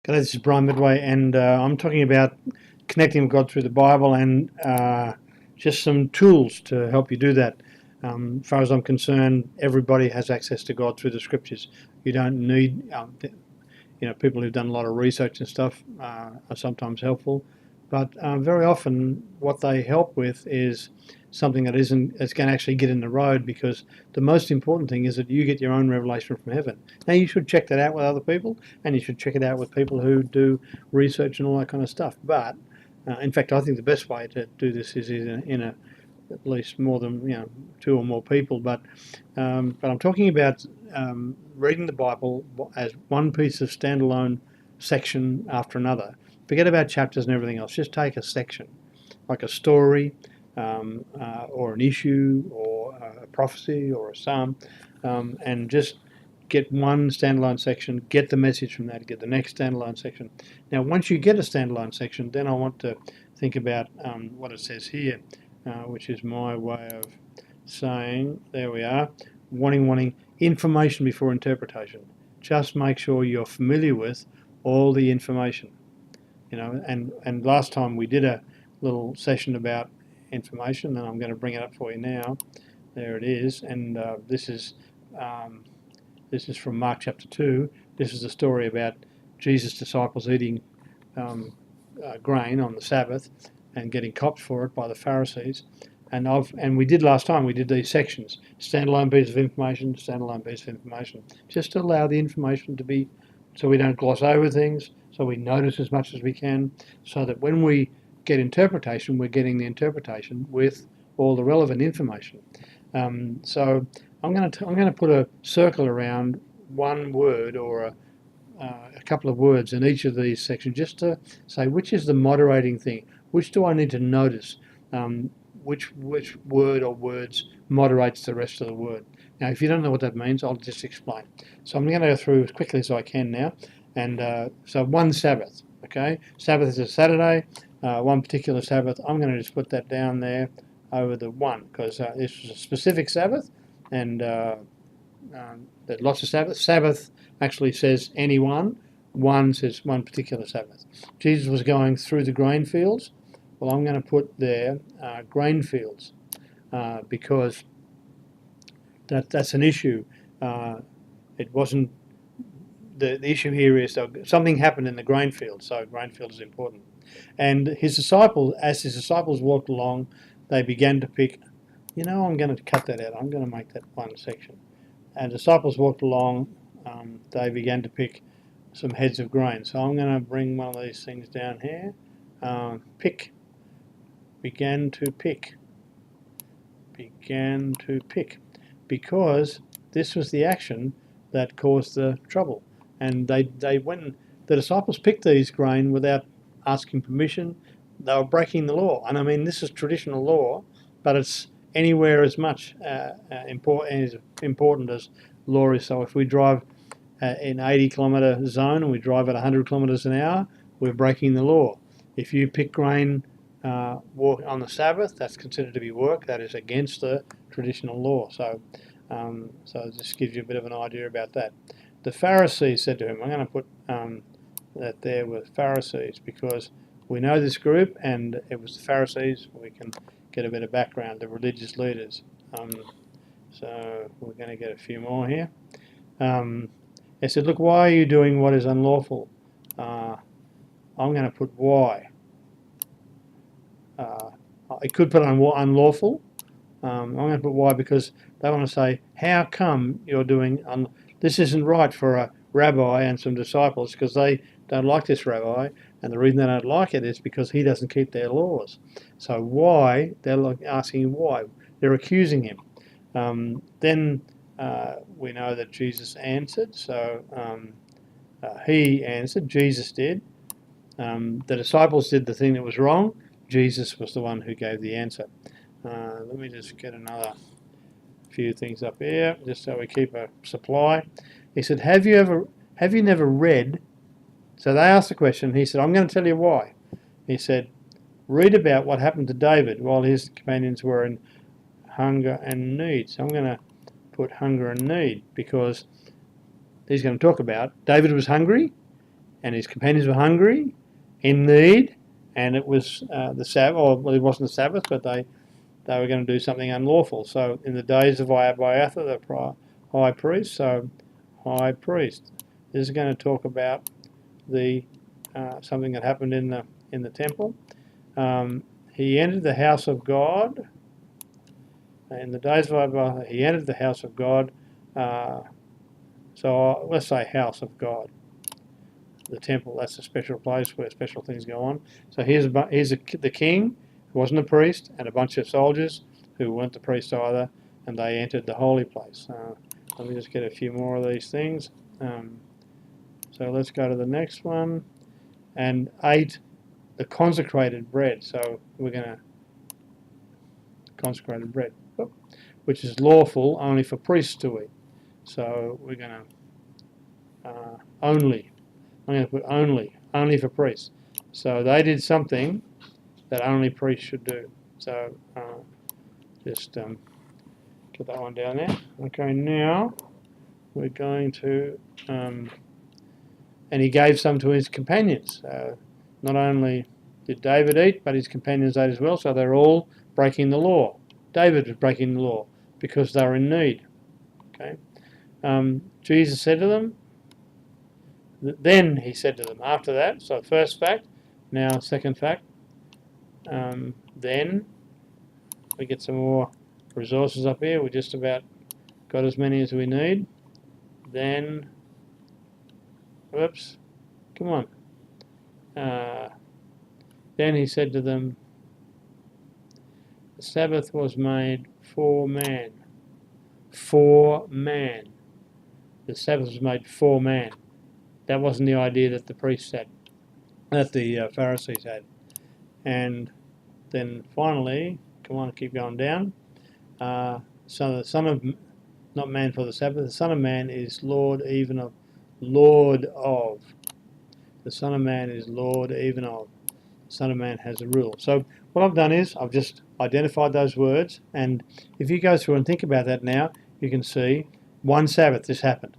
G'day, this is Brian Medway, and I'm talking about connecting with God through the Bible and just some tools to help you do that. As far as I'm concerned, everybody has access to God through the Scriptures. You don't need, people who've done a lot of research and stuff are sometimes helpful, but very often what they help with is something that it's going to actually get in the road, because the most important thing is that you get your own revelation from heaven. Now, you should check that out with other people, and you should check it out with people who do research and all that kind of stuff. But in fact, I think the best way to do this is in a at least more than two or more people. But I'm talking about reading the Bible as one piece of standalone section after another. Forget about chapters and everything else. Just take a section, like a story, or an issue, or a prophecy, or a psalm, and just get one standalone section, get the message from that, get the next standalone section. Now, once you get a standalone section, then I want to think about what it says here, which is my way of saying, there we are, wanting information before interpretation. Just make sure you're familiar with all the information. And last time we did a little session about information, and I'm going to bring it up for you now. There it is, and this is from Mark chapter 2. This is a story about Jesus' disciples eating grain on the Sabbath and getting copped for it by the Pharisees. And we did last time, we did these sections, standalone piece of information, standalone piece of information, just to allow the information to be, so we don't gloss over things, so we notice as much as we can, so that when we get interpretation, we're getting the interpretation with all the relevant information. So I'm going to put a circle around one word or a couple of words in each of these sections, just to say which is the moderating thing, which do I need to notice, which word or words moderates the rest of the word. Now, if you don't know what that means, I'll just explain. So I'm going to go through as quickly as I can now. And so one Sabbath, okay? Sabbath is a Saturday, one particular Sabbath. I'm going to just put that down there over the one, because this was a specific Sabbath, and there's lots of Sabbaths. Sabbath actually says any one. One says one particular Sabbath. Jesus was going through the grain fields. Well, I'm going to put there grain fields, because that's an issue. It wasn't, the issue here is something happened in the grain field, so grain field is important. And as his disciples walked along, they began to pick, I'm going to cut that out. I'm going to make that one section. And disciples walked along, they began to pick some heads of grain. So I'm going to bring one of these things down here. Began to pick, because this was the action that caused the trouble. And they went, the disciples picked these grain without asking permission. They were breaking the law. And I mean, this is traditional law, but it's anywhere as much important as law is. So if we drive in 80-kilometre zone and we drive at 100 kilometres an hour, we're breaking the law. If you pick grain on the Sabbath, that's considered to be work. That is against the traditional law. So this gives you a bit of an idea about that. The Pharisees said to him, I'm going to put that there with Pharisees, because we know this group, and it was the Pharisees. We can get a bit of background, the religious leaders. So we're going to get a few more here. They said, look, why are you doing what is unlawful? I'm going to put why. I could put unlawful. I'm going to put why, because they want to say, how come you're doing this isn't right for a rabbi and some disciples, because they don't like this rabbi, and the reason they don't like it is because he doesn't keep their laws. So why? They're asking why. They're accusing him. Then we know that Jesus answered. So he answered. Jesus did. The disciples did the thing that was wrong. Jesus was the one who gave the answer. Let me just get another few things up here, just so we keep a supply. He said, have you never read? So they asked the question. He said, I'm going to tell you why. He said, read about what happened to David while his companions were in hunger and need. So I'm going to put hunger and need, because he's going to talk about David was hungry, and his companions were hungry, in need, and it was the Sabbath, or well, it wasn't the Sabbath, but they were going to do something unlawful. So in the days of Abiathar, the high priest, so high priest. This is going to talk about the something that happened in the temple. He entered the house of God. In the days of Abiathar, he entered the house of God. So let's say house of God. The temple, that's a special place where special things go on. So here's the king, who wasn't a priest, and a bunch of soldiers who weren't the priest either, and they entered the holy place. Let me just get a few more of these things. So let's go to the next one. And ate the consecrated bread. So we're going to consecrated bread, which is lawful only for priests to eat. So we're going to only. I'm going to put only for priests. So they did something that only priests should do. So just get that one down there. Okay, now we're going to, and he gave some to his companions. Not only did David eat, but his companions ate as well. So they're all breaking the law. David was breaking the law because they were in need. Okay. Jesus said to them, then he said to them, after that, so first fact, now second fact, then we get some more resources up here. We just about got as many as we need. Then, whoops, come on. Then he said to them, the Sabbath was made for man. For man. The Sabbath was made for man. That wasn't the idea that the priests had, that the Pharisees had. And then finally, come on, keep going down. So the Son of, not man for the Sabbath, the Son of Man is Lord even of, Lord of. The Son of Man is Lord even of. The Son of Man has a rule. So what I've done is I've just identified those words, and if you go through and think about that now, you can see one Sabbath this happened.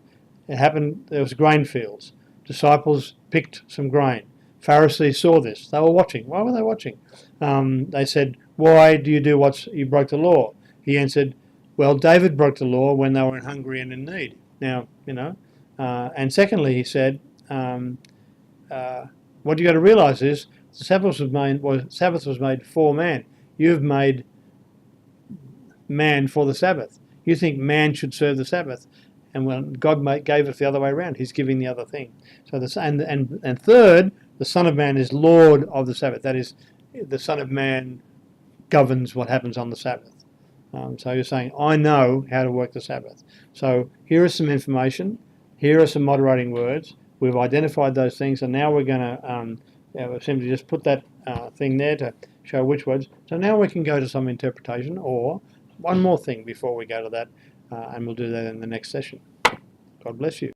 It happened, there was grain fields. Disciples picked some grain. Pharisees saw this. They were watching. Why were they watching? They said, why do you do what you broke the law? He answered, well, David broke the law when they were hungry and in need. Now, you know. And secondly, he said, what you got to realize is the Sabbath was made for man. You've made man for the Sabbath. You think man should serve the Sabbath. And when God gave it the other way around, He's giving the other thing. So and third, the Son of Man is Lord of the Sabbath. That is, the Son of Man governs what happens on the Sabbath. So you're saying, I know how to work the Sabbath. So here is some information. Here are some moderating words. We've identified those things, and now we're going to simply just put that thing there to show which words. So now we can go to some interpretation, or one more thing before we go to that. And we'll do that in the next session. God bless you.